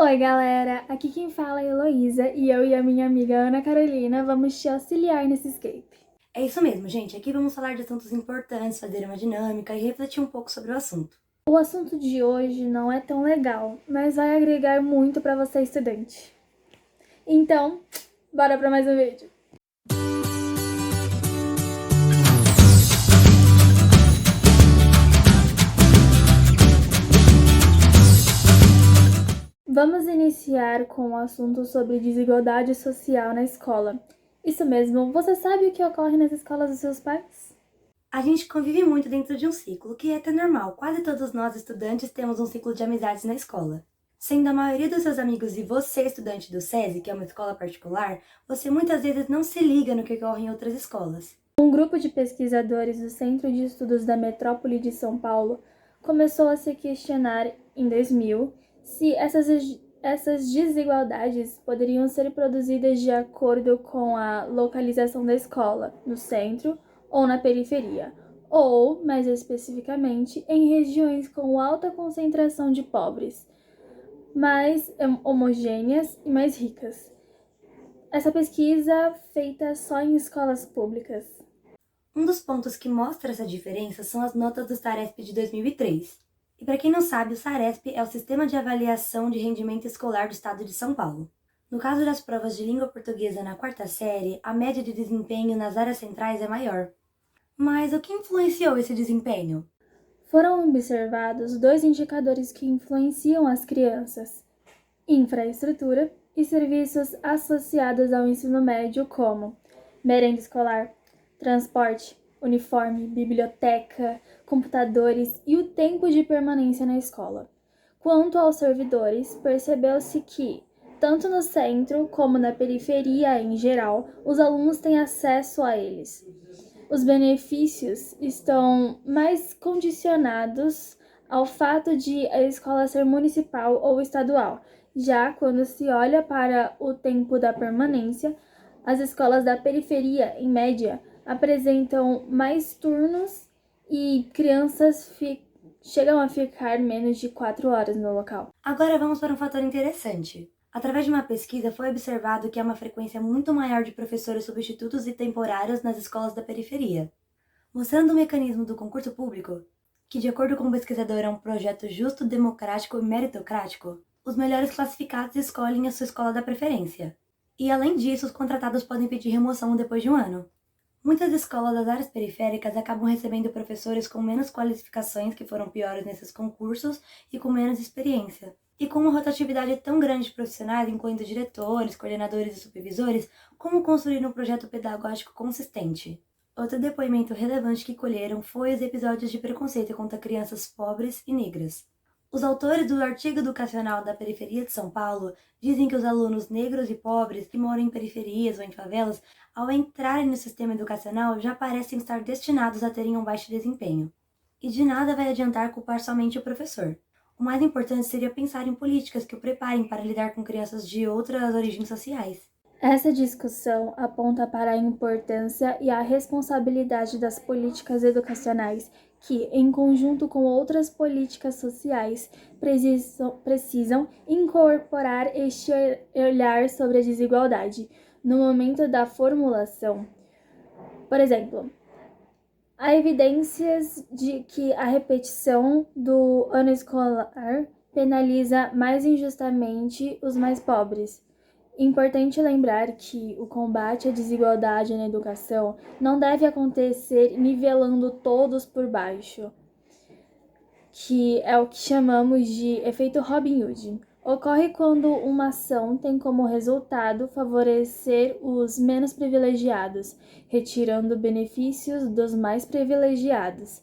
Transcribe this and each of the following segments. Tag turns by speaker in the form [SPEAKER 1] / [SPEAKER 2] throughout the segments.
[SPEAKER 1] Oi, galera! Aqui quem fala é a Heloísa e eu e a minha amiga Ana Carolina vamos te auxiliar nesse escape.
[SPEAKER 2] É isso mesmo, gente. Aqui vamos falar de assuntos importantes, fazer uma dinâmica e refletir um pouco sobre o assunto.
[SPEAKER 1] O assunto de hoje não é tão legal, mas vai agregar muito para você, estudante. Então, bora para mais um vídeo! Vamos iniciar com o assunto sobre desigualdade social na escola. Isso mesmo, você sabe o que ocorre nas escolas dos seus pais?
[SPEAKER 2] A gente convive muito dentro de um ciclo, que é até normal. Quase todos nós, estudantes, temos um ciclo de amizades na escola. Sendo a maioria dos seus amigos e você, estudante do SESI, que é uma escola particular, você muitas vezes não se liga no que ocorre em outras escolas.
[SPEAKER 1] Um grupo de pesquisadores do Centro de Estudos da Metrópole de São Paulo começou a se questionar, em 2000, se essas desigualdades poderiam ser produzidas de acordo com a localização da escola, no centro ou na periferia, ou, mais especificamente, em regiões com alta concentração de pobres, mais homogêneas e mais ricas. Essa pesquisa feita só em escolas públicas.
[SPEAKER 2] Um dos pontos que mostra essa diferença são as notas do Saresp de 2003. E para quem não sabe, o Saresp é o Sistema de Avaliação de Rendimento Escolar do Estado de São Paulo. No caso das provas de língua portuguesa na quarta série, a média de desempenho nas áreas centrais é maior. Mas o que influenciou esse desempenho?
[SPEAKER 1] Foram observados dois indicadores que influenciam as crianças: infraestrutura e serviços associados ao ensino médio, como merenda escolar, transporte, uniforme, biblioteca, computadores e o tempo de permanência na escola. Quanto aos servidores, percebeu-se que, tanto no centro como na periferia em geral, os alunos têm acesso a eles. Os benefícios estão mais condicionados ao fato de a escola ser municipal ou estadual. Já quando se olha para o tempo da permanência, as escolas da periferia, em média, apresentam mais turnos e crianças chegam a ficar menos de 4 horas no local.
[SPEAKER 2] Agora vamos para um fator interessante. Através de uma pesquisa, foi observado que há uma frequência muito maior de professores substitutos e temporários nas escolas da periferia, mostrando o mecanismo do concurso público, que, de acordo com o pesquisador, é um projeto justo, democrático e meritocrático. Os melhores classificados escolhem a sua escola da preferência. E, além disso, os contratados podem pedir remoção depois de um ano. Muitas escolas das áreas periféricas acabam recebendo professores com menos qualificações, que foram piores nesses concursos, e com menos experiência. E com uma rotatividade tão grande de profissionais, incluindo diretores, coordenadores e supervisores, como construir um projeto pedagógico consistente? Outro depoimento relevante que colheram foi os episódios de preconceito contra crianças pobres e negras. Os autores do artigo educacional da periferia de São Paulo dizem que os alunos negros e pobres que moram em periferias ou em favelas, ao entrarem no sistema educacional, já parecem estar destinados a terem um baixo desempenho. E de nada vai adiantar culpar somente o professor. O mais importante seria pensar em políticas que o preparem para lidar com crianças de outras origens sociais.
[SPEAKER 1] Essa discussão aponta para a importância e a responsabilidade das políticas educacionais que, em conjunto com outras políticas sociais, precisam incorporar este olhar sobre a desigualdade no momento da formulação. Por exemplo, há evidências de que a repetição do ano escolar penaliza mais injustamente os mais pobres. Importante lembrar que o combate à desigualdade na educação não deve acontecer nivelando todos por baixo, que é o que chamamos de efeito Robin Hood. Ocorre quando uma ação tem como resultado favorecer os menos privilegiados, retirando benefícios dos mais privilegiados.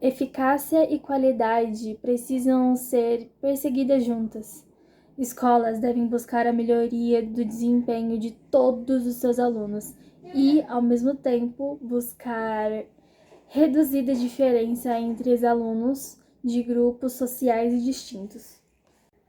[SPEAKER 1] Eficácia e qualidade precisam ser perseguidas juntas. Escolas devem buscar a melhoria do desempenho de todos os seus alunos e, ao mesmo tempo, buscar reduzir a diferença entre os alunos de grupos sociais distintos.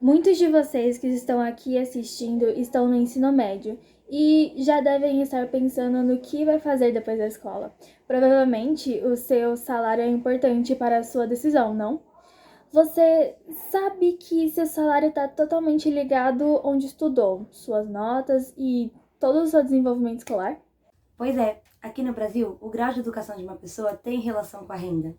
[SPEAKER 1] Muitos de vocês que estão aqui assistindo estão no ensino médio e já devem estar pensando no que vai fazer depois da escola. Provavelmente o seu salário é importante para a sua decisão, não? Você sabe que seu salário está totalmente ligado onde estudou, suas notas e todo o seu desenvolvimento escolar?
[SPEAKER 2] Pois é, aqui no Brasil, o grau de educação de uma pessoa tem relação com a renda.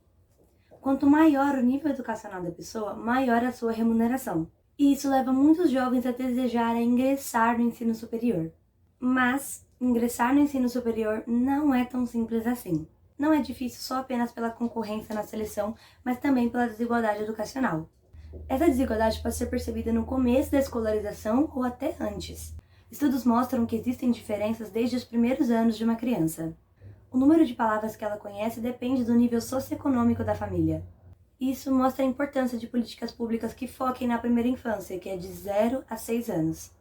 [SPEAKER 2] Quanto maior o nível educacional da pessoa, maior a sua remuneração. E isso leva muitos jovens a desejarem ingressar no ensino superior. Mas ingressar no ensino superior não é tão simples assim. Não é difícil só apenas pela concorrência na seleção, mas também pela desigualdade educacional. Essa desigualdade pode ser percebida no começo da escolarização ou até antes. Estudos mostram que existem diferenças desde os primeiros anos de uma criança. O número de palavras que ela conhece depende do nível socioeconômico da família. Isso mostra a importância de políticas públicas que foquem na primeira infância, que é de 0 a 6 anos.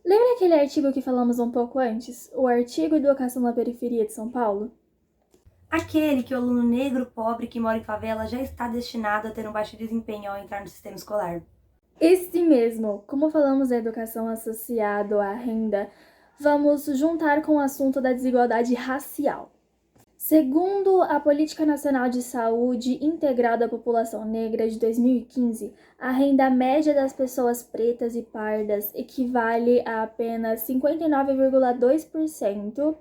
[SPEAKER 1] Lembra aquele artigo que falamos um pouco antes? O artigo Educação na Periferia de São Paulo?
[SPEAKER 2] Aquele que o aluno negro pobre que mora em favela já está destinado a ter um baixo desempenho ao entrar no sistema escolar.
[SPEAKER 1] Esse mesmo! Como falamos da educação associada à renda, vamos juntar com o assunto da desigualdade racial. Segundo a Política Nacional de Saúde Integral da População Negra de 2015, a renda média das pessoas pretas e pardas equivale a apenas 59,2%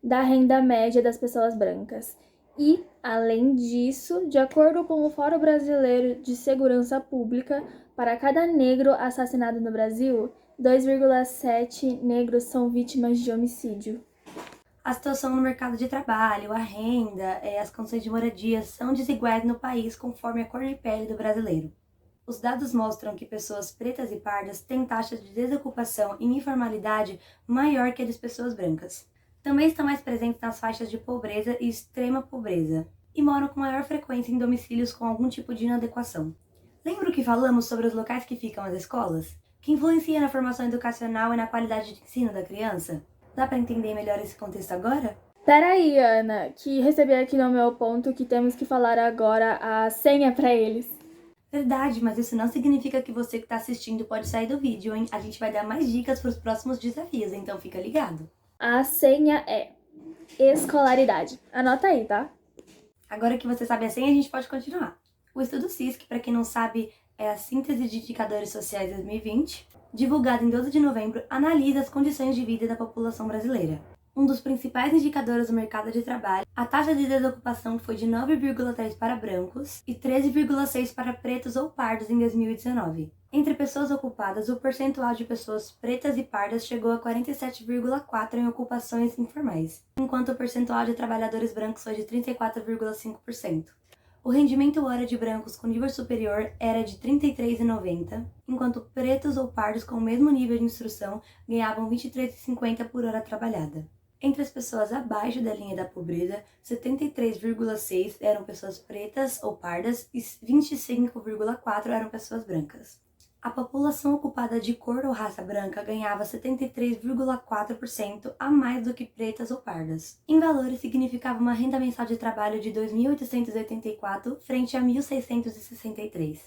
[SPEAKER 1] da renda média das pessoas brancas. E, além disso, de acordo com o Fórum Brasileiro de Segurança Pública, para cada negro assassinado no Brasil, 2,7 negros são vítimas de homicídio.
[SPEAKER 2] A situação no mercado de trabalho, a renda, as condições de moradia são desiguais no país conforme a cor de pele do brasileiro. Os dados mostram que pessoas pretas e pardas têm taxas de desocupação e informalidade maior que a das pessoas brancas. Também estão mais presentes nas faixas de pobreza e extrema pobreza, e moram com maior frequência em domicílios com algum tipo de inadequação. Lembra que falamos sobre os locais que ficam as escolas? Que influencia na formação educacional e na qualidade de ensino da criança? Dá para entender melhor esse contexto agora?
[SPEAKER 1] Peraí, Ana, que recebi aqui no meu ponto que temos que falar agora a senha para eles.
[SPEAKER 2] Verdade, mas isso não significa que você que está assistindo pode sair do vídeo, hein? A gente vai dar mais dicas para os próximos desafios, então fica ligado.
[SPEAKER 1] A senha é escolaridade. Anota aí, tá?
[SPEAKER 2] Agora que você sabe a senha, a gente pode continuar. O estudo SISC, para quem não sabe, é a Síntese de Indicadores Sociais 2020, divulgado em 12 de novembro, analisa as condições de vida da população brasileira. Um dos principais indicadores do mercado de trabalho, a taxa de desocupação foi de 9,3 para brancos e 13,6 para pretos ou pardos em 2019. Entre pessoas ocupadas, o percentual de pessoas pretas e pardas chegou a 47,4% em ocupações informais, enquanto o percentual de trabalhadores brancos foi de 34,5%. O rendimento hora de brancos com nível superior era de R$ 33,90, enquanto pretos ou pardos com o mesmo nível de instrução ganhavam R$ 23,50 por hora trabalhada. Entre as pessoas abaixo da linha da pobreza, 73,6% eram pessoas pretas ou pardas e 25,4% eram pessoas brancas. A população ocupada de cor ou raça branca ganhava 73,4% a mais do que pretas ou pardas. Em valores, significava uma renda mensal de trabalho de R$ 2.884 frente a R$ 1.663.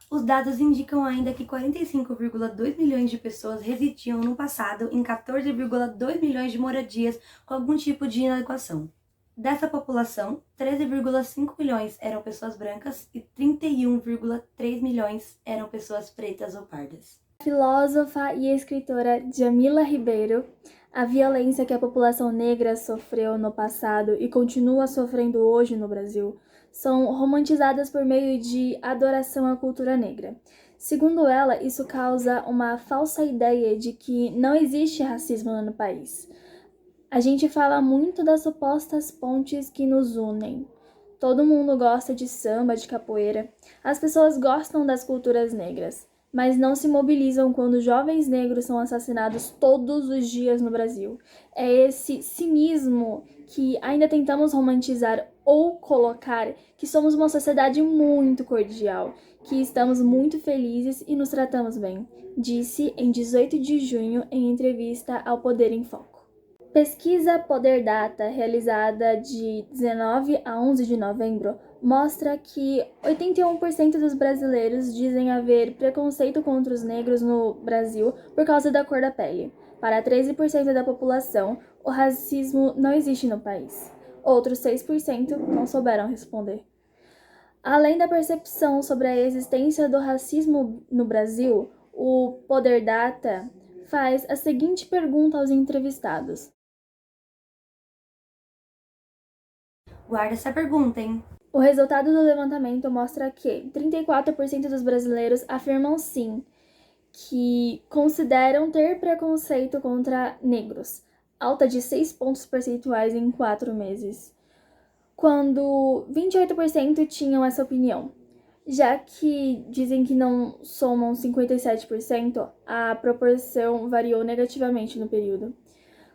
[SPEAKER 2] Os dados indicam ainda que 45,2 milhões de pessoas residiam no passado em 14,2 milhões de moradias com algum tipo de inadequação. Dessa população, 13,5 milhões eram pessoas brancas e 31,3 milhões eram pessoas pretas ou pardas.
[SPEAKER 1] Filósofa e escritora Djamila Ribeiro, a violência que a população negra sofreu no passado e continua sofrendo hoje no Brasil são romantizadas por meio de adoração à cultura negra. Segundo ela, isso causa uma falsa ideia de que não existe racismo no país. A gente fala muito das supostas pontes que nos unem. Todo mundo gosta de samba, de capoeira. As pessoas gostam das culturas negras, mas não se mobilizam quando jovens negros são assassinados todos os dias no Brasil. É esse cinismo que ainda tentamos romantizar ou colocar que somos uma sociedade muito cordial, que estamos muito felizes e nos tratamos bem, disse em 18 de junho em entrevista ao Poder em Foco. Pesquisa Poder Data, realizada de 19 a 11 de novembro, mostra que 81% dos brasileiros dizem haver preconceito contra os negros no Brasil por causa da cor da pele. Para 13% da população, o racismo não existe no país. Outros 6% não souberam responder. Além da percepção sobre a existência do racismo no Brasil, o Poder Data faz a seguinte pergunta aos entrevistados.
[SPEAKER 2] Guarda essa pergunta, hein?
[SPEAKER 1] O resultado do levantamento mostra que 34% dos brasileiros afirmam sim, que consideram ter preconceito contra negros, alta de 6 pontos percentuais em 4 meses, quando 28% tinham essa opinião. Já que dizem que não somam 57%, a proporção variou negativamente no período.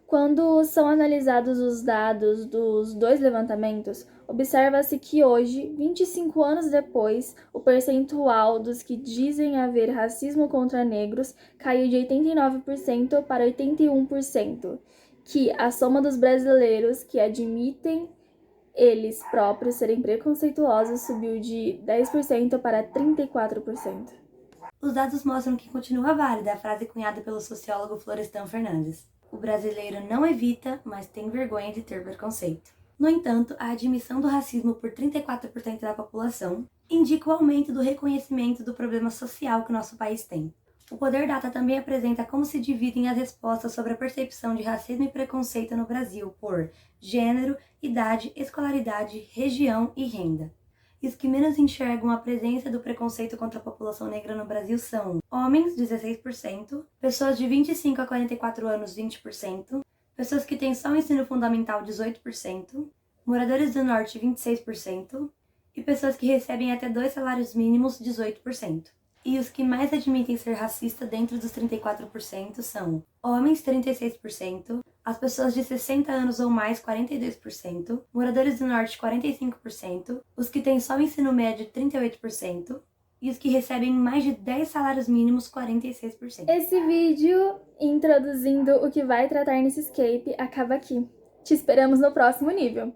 [SPEAKER 1] Quando são analisados os dados dos dois levantamentos, observa-se que hoje, 25 anos depois, o percentual dos que dizem haver racismo contra negros caiu de 89% para 81%, que a soma dos brasileiros que admitem eles próprios serem preconceituosos subiu de 10% para 34%.
[SPEAKER 2] Os dados mostram que continua válida a frase cunhada pelo sociólogo Florestan Fernandes. O brasileiro não evita, mas tem vergonha de ter preconceito. No entanto, a admissão do racismo por 34% da população indica o aumento do reconhecimento do problema social que o nosso país tem. O Poder Data também apresenta como se dividem as respostas sobre a percepção de racismo e preconceito no Brasil por gênero, idade, escolaridade, região e renda. E os que menos enxergam a presença do preconceito contra a população negra no Brasil são homens, 16%, pessoas de 25 a 44 anos, 20%, pessoas que têm só o ensino fundamental, 18%, moradores do Norte, 26%, e pessoas que recebem até 2 salários mínimos, 18%. E os que mais admitem ser racista dentro dos 34% são homens, 36%, as pessoas de 60 anos ou mais, 42%, moradores do Norte, 45%, os que têm só o ensino médio, 38%, e os que recebem mais de 10 salários mínimos, 46%.
[SPEAKER 1] Esse vídeo introduzindo o que vai tratar nesse escape acaba aqui. Te esperamos no próximo nível!